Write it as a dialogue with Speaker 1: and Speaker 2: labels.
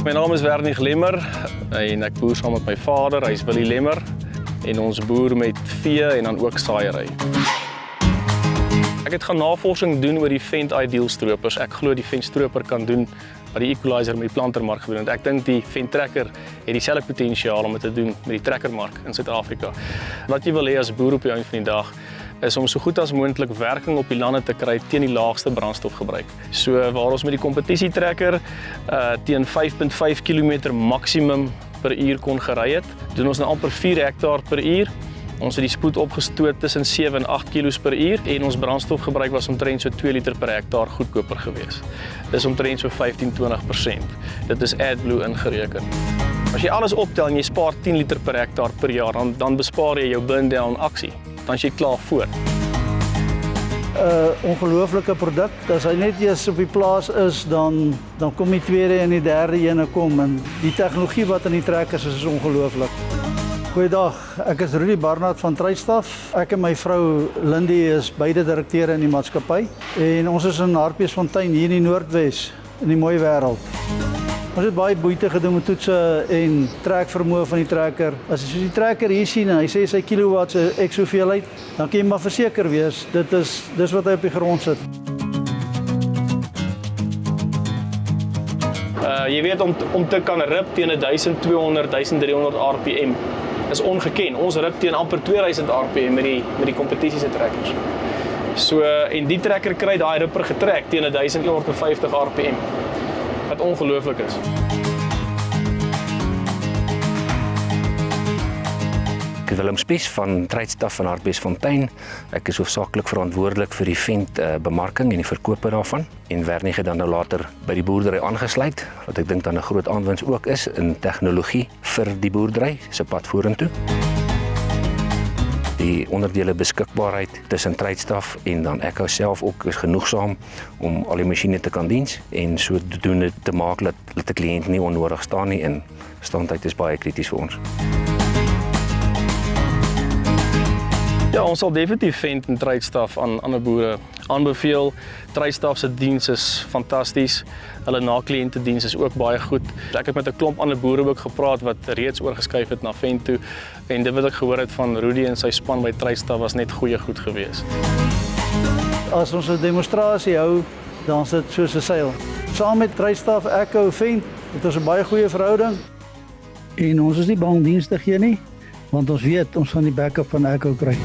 Speaker 1: My naam is Wernie Lemmer en ek boer saam met my vader, hy is Willie Lemmer, en ons boer met vee en dan ook saaiery. Ek het gaan navorsing doen oor die Fendt Ideal stroopers. Ek glo die Fendt stroper kan doen wat die Equalizer met die plantermark gedoen het. Ek dink die Fendt trekker het dieselfde potensiaal om dit te doen met die trekkermark in Suid-Afrika. Wat jy wil hê as boer op die einde van die dag is om so goed as moontlik werking op die lande te kry teen die laagste brandstofgebruik. So waar ons met die kompetisietrekker teen 5.5 km maksimum per uur kon gery het, doen ons nou amper 4 hektaar per uur. Ons het die spoed opgestoot tussen 7 en 8 kilos per uur en ons brandstofgebruik was omtrent so 2 liter per hektaar goedkoper gewees. Dis omtrent so 15-20%. Dit is AdBlue ingereken. As jy alles optel en jy spaar 10 liter per hektaar per jaar, dan bespaar jy jou burn down aksie. Dan is jy klaar voor.
Speaker 2: Ongelooflike produk. As hy net eers op die plaas is, dan kom die tweede en die derde ene kom. En die tegnologie wat in die trekkers is ongelooflik. Goeiedag, ek is Rudy Barnard van Truitstaf. Ek en my vrou Lindy is beide direkteure in die maatskappy. En ons is in Hartbeesfontein hier in die Noordwes, in die mooi wêreld. Ons het baie moeite gedoen met toetse en trekvermoë van die trekker. As jy die trekker hier sien en hy sê sy kilowatt se ek hoeveelheid, dan kan jy maar verseker wees, dis wat hy op die grond sit.
Speaker 1: Jy weet om te kan rip teen 1200-1300 rpm is ongeken. Ons rip teen amper 2000 rpm met die kompetisiese trekkers. So en die trekker kry daai ripper getrek teen 1150 rpm. Wat ongelooflik is.
Speaker 3: Ek is Willem Spies van Truitstaf van Hartbeesfontein. Ek is hoofsaaklik verantwoordelik vir die Fendt bemarking en die verkope daarvan. En Wernie het dan nou later by die boerdery aangesluit, wat ek dink dan 'n groot aanwinst ook is in tegnologie vir die boerdery se pad vorentoe. Die onderdele beskikbaarheid tussen Truitstaf en dan ek self ook is genoegsaam om al die masjiene te kan diens en sodoende te maak dat die kliënt nie onnodig staan nie en standtyd is baie krities vir ons.
Speaker 1: Ja, ons sal definitief Fendt en Truitstaf aan ander boere aanbeveel. Truitstaf se diens is fantasties. Hulle na-kliëntediens is ook baie goed. Ek het met 'n klomp ander boere ook gepraat wat reeds oorgeskuif het na Fendt toe en dit wat ek gehoor het van Rudy en sy span by Truitstaf was net goed geweest.
Speaker 2: As ons 'n demonstrasie hou, dan is dit soos 'n seil. Saam met Truitstaf, ek hou Fendt, het ons 'n baie goeie verhouding. En ons is nie bang om diens te gee nie, want ons weet ons gaan die backup van Echo kry.